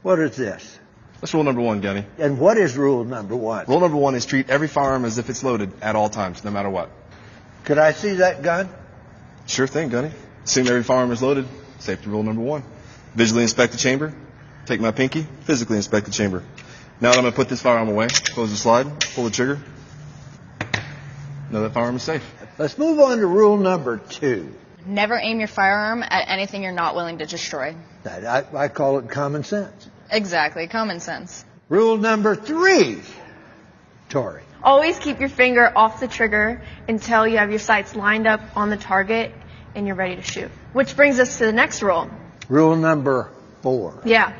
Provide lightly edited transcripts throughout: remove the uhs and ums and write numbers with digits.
What is this? That's rule number one, Gunny. And what is rule number one? Rule number one is treat every firearm as if it's loaded at all times, no matter what. Could I see that gun? Sure thing, Gunny. Assume every firearm is loaded. Safety rule number one. Visually inspect the chamber. Take my pinky. Physically inspect the chamber. Now that I'm going to put this firearm away, close the slide, pull the trigger. Know that firearm is safe. Let's move on to rule number 2. Never aim your firearm at anything you're not willing to destroy. I call it common sense. Exactly, common sense. Rule number 3, Tori. Always keep your finger off the trigger until you have your sights lined up on the target and you're ready to shoot. Which brings us to the next rule. Rule number 4. Yeah.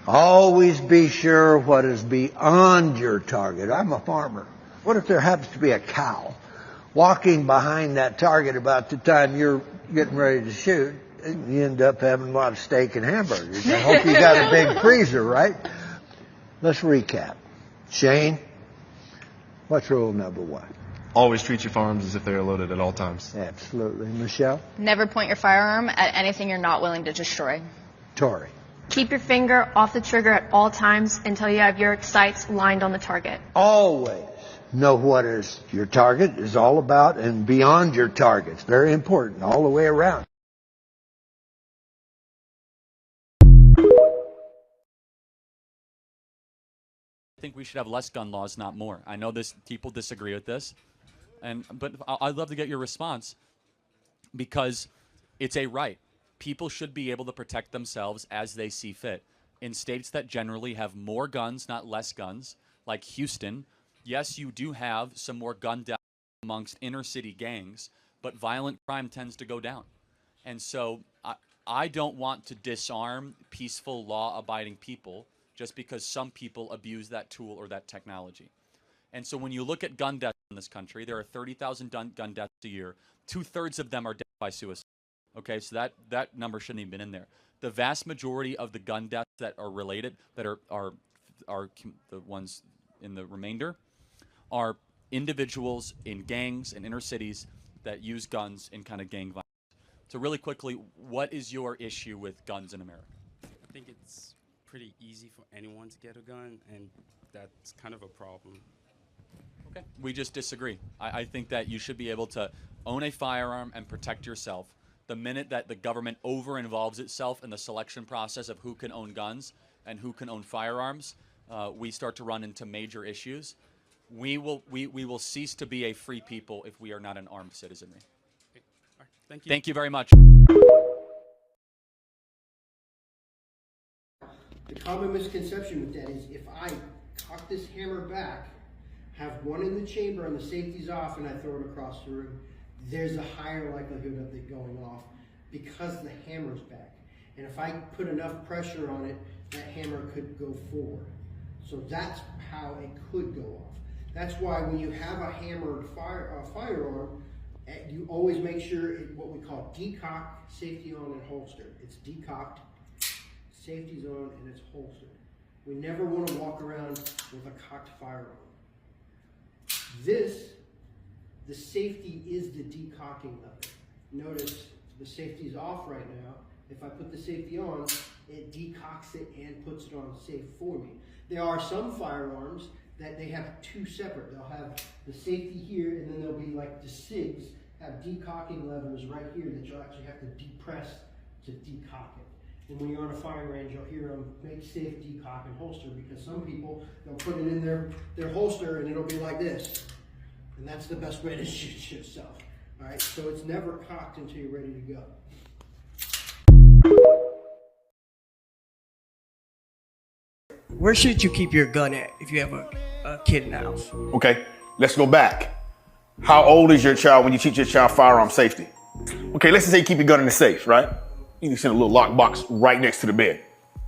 Always be sure what is beyond your target. I'm a farmer. What if there happens to be a cow walking behind that target about the time you're getting ready to shoot? You end up having a lot of steak and hamburgers. I hope you got a big freezer, right? Let's recap. Shane, what's rule number 1? Always treat your firearms as if they are loaded at all times. Absolutely. Michelle? Never point your firearm at anything you're not willing to destroy. Tori? Keep your finger off the trigger at all times until you have your sights lined on the target. Always know what is your target is all about and beyond your target. It's very important all the way around. I think we should have less gun laws, not more. I know people disagree with this, but I'd love to get your response because it's a right. People should be able to protect themselves as they see fit. In states that generally have more guns, not less guns, like Houston, yes, you do have some more gun deaths amongst inner city gangs, but violent crime tends to go down. And so I don't want to disarm peaceful, law-abiding people just because some people abuse that tool or that technology. And so when you look at gun deaths in this country, there are 30,000 gun deaths a year. 2/3 of them are death by suicide. Okay, so that number shouldn't even been in there. The vast majority of the gun deaths that are related, that are the ones in the remainder, are individuals in gangs and inner cities that use guns in kind of gang violence. So really quickly, what is your issue with guns in America? I think it's pretty easy for anyone to get a gun, and that's kind of a problem. Okay, we just disagree. I think that you should be able to own a firearm and protect yourself. The minute that the government over-involves itself in the selection process of who can own guns and who can own firearms, we start to run into major issues. We will cease to be a free people if we are not an armed citizenry. Okay. All right. Thank you. Thank you very much. The common misconception with that is if I cock this hammer back, have one in the chamber and the safety's off, and I throw it across the room, there's a higher likelihood of it going off because the hammer's back. And if I put enough pressure on it, that hammer could go forward. So that's how it could go off. That's why when you have a hammered firearm, you always make sure what we call decock, safety on, and holster. It's decocked, safety's on, and it's holstered. We never want to walk around with a cocked firearm. The safety is the decocking of it. Notice the safety's off right now. If I put the safety on, it decocks it and puts it on safe for me. There are some firearms that they have two separate. They'll have the safety here, and then there'll be like the SIGs have decocking levers right here that you'll actually have to depress to decock it. And when you're on a firing range, you'll hear them make safe decock and holster, because some people, they'll put it in their holster and it'll be like this. And that's the best way to shoot yourself. All right, so it's never cocked until you're ready to go. Where should you keep your gun at if you have a kid in the house? Okay, let's go back. How old is your child when you teach your child firearm safety? Okay, let's just say you keep your gun in the safe, right? You can send a little lock box right next to the bed,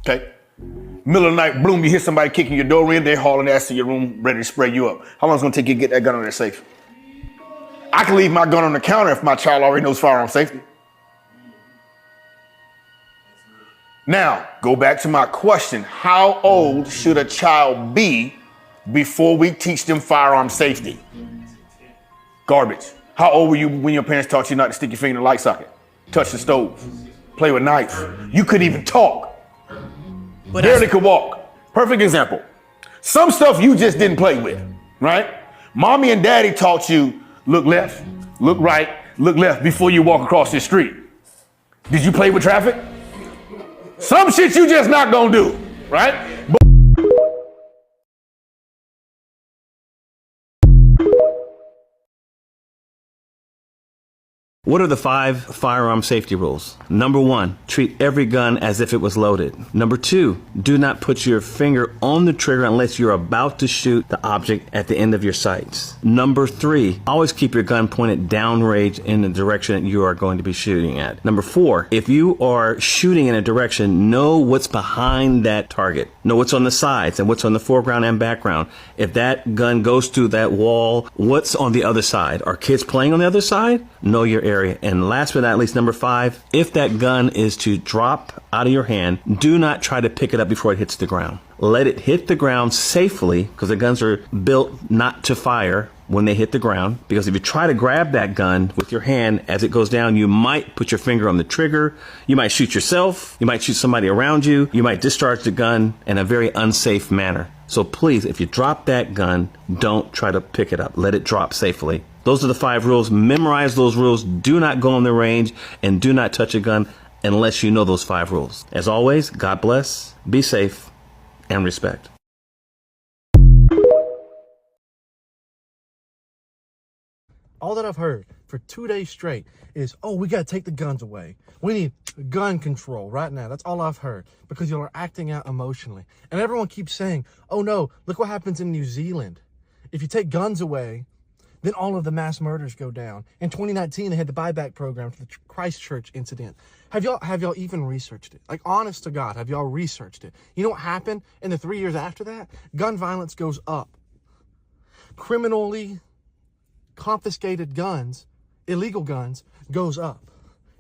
okay? Middle of the night, boom, you hear somebody kicking your door in, they're hauling ass to your room, ready to spray you up. How long is it gonna take you to get that gun on the safe? I can leave my gun on the counter if my child already knows firearm safety. Now, go back to my question. How old should a child be before we teach them firearm safety? Garbage. How old were you when your parents taught you not to stick your finger in the light socket, touch the stove, play with knives? You couldn't even talk. But barely could walk. Perfect example. Some stuff you just didn't play with, right? Mommy and daddy taught you, look left, look right, look left before you walk across the street. Did you play with traffic? Some shit you just not gonna do, right? What are the 5 firearm safety rules? Number 1, treat every gun as if it was loaded. Number 2, do not put your finger on the trigger unless you're about to shoot the object at the end of your sights. Number 3, always keep your gun pointed downrange in the direction that you are going to be shooting at. Number 4, if you are shooting in a direction, know what's behind that target. Know what's on the sides and what's on the foreground and background. If that gun goes through that wall, what's on the other side? Are kids playing on the other side? Know your area. And last but not least, number 5, if that gun is to drop out of your hand, do not try to pick it up before it hits the ground. Let it hit the ground safely, because the guns are built not to fire when they hit the ground. Because if you try to grab that gun with your hand as it goes down, you might put your finger on the trigger. You might shoot yourself. You might shoot somebody around you. You might discharge the gun in a very unsafe manner. So please, if you drop that gun, don't try to pick it up. Let it drop safely. Those are the 5 rules. Memorize those rules. Do not go on the range and do not touch a gun unless you know those 5 rules. As always, God bless, be safe, and respect. All that I've heard for 2 days straight is, oh, we got to take the guns away. We need gun control right now. That's all I've heard, because y'all are acting out emotionally. And everyone keeps saying, oh no, look what happens in New Zealand. If you take guns away, then all of the mass murders go down. In 2019, they had the buyback program for the Christchurch incident. Have y'all even researched it? Like, honest to God, have y'all researched it? You know what happened in the 3 years after that? Gun violence goes up. Criminally confiscated guns, illegal guns, goes up.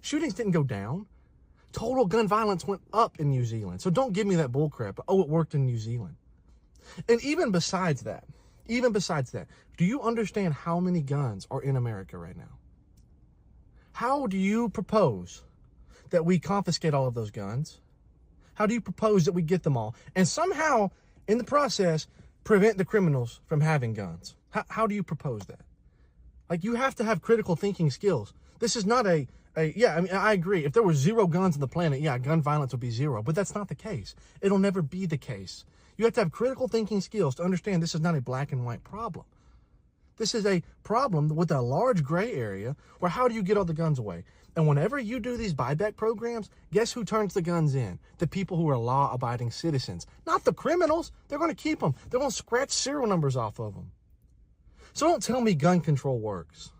Shootings didn't go down. Total gun violence went up in New Zealand. So don't give me that bullcrap. Oh, it worked in New Zealand. And even besides that, do you understand how many guns are in America right now? How do you propose that we confiscate all of those guns? How do you propose that we get them all and somehow, in the process, prevent the criminals from having guns? How do you propose that? Like, you have to have critical thinking skills. This is not yeah, I mean, I agree. If there were 0 guns on the planet, yeah, gun violence would be 0. But that's not the case. It'll never be the case. You have to have critical thinking skills to understand this is not a black and white problem. This is a problem with a large gray area where how do you get all the guns away? And whenever you do these buyback programs, guess who turns the guns in? The people who are law-abiding citizens, not the criminals. They're going to keep them. They're going to scratch serial numbers off of them. So don't tell me gun control works.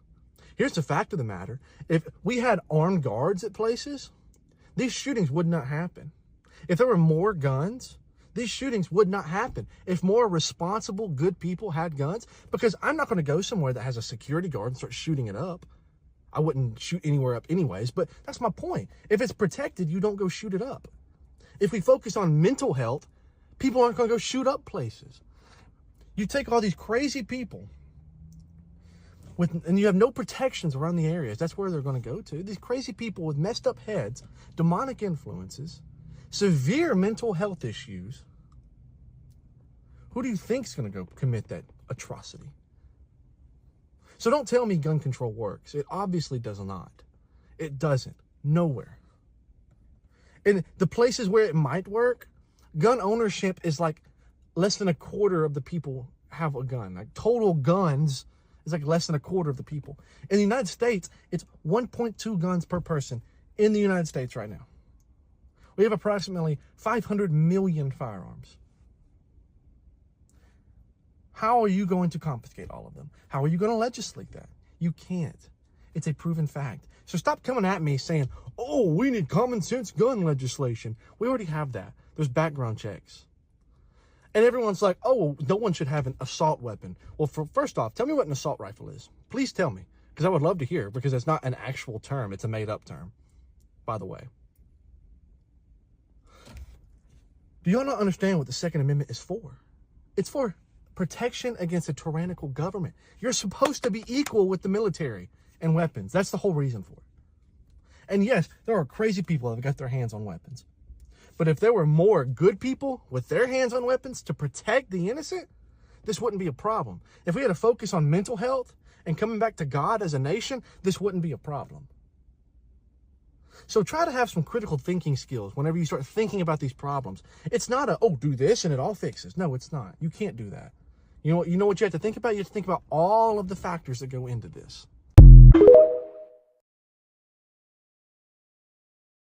Here's the fact of the matter. If we had armed guards at places, these shootings would not happen. If there were more guns, these shootings would not happen. If more responsible, good people had guns, because I'm not going to go somewhere that has a security guard and start shooting it up. I wouldn't shoot anywhere up anyways, but that's my point. If it's protected, you don't go shoot it up. If we focus on mental health, people aren't going to go shoot up places. You take all these crazy people and you have no protections around the areas. That's where they're going to go to. These crazy people with messed up heads, demonic influences, severe mental health issues. Who do you think is going to go commit that atrocity? So don't tell me gun control works. It obviously does not. It doesn't. Nowhere. In the places where it might work, gun ownership is like less than a quarter of the people have a gun. Like, total guns is like less than a quarter of the people. In the United States, it's 1.2 guns per person in the United States right now. We have approximately 500 million firearms. How are you going to confiscate all of them? How are you going to legislate that? You can't. It's a proven fact. So stop coming at me saying, oh, we need common sense gun legislation. We already have that. There's background checks. And everyone's like, oh, no one should have an assault weapon. Well, first off, tell me what an assault rifle is. Please tell me, because I would love to hear, because it's not an actual term. It's a made-up term, by the way. Do y'all not understand what the Second Amendment is for? It's for protection against a tyrannical government. You're supposed to be equal with the military and weapons. That's the whole reason for it. And yes, there are crazy people that have got their hands on weapons. But if there were more good people with their hands on weapons to protect the innocent, this wouldn't be a problem. If we had a focus on mental health and coming back to God as a nation, this wouldn't be a problem. So try to have some critical thinking skills whenever you start thinking about these problems. It's not a, oh, do this and it all fixes. No, it's not. You can't do that. You know what you have to think about? You have to think about all of the factors that go into this.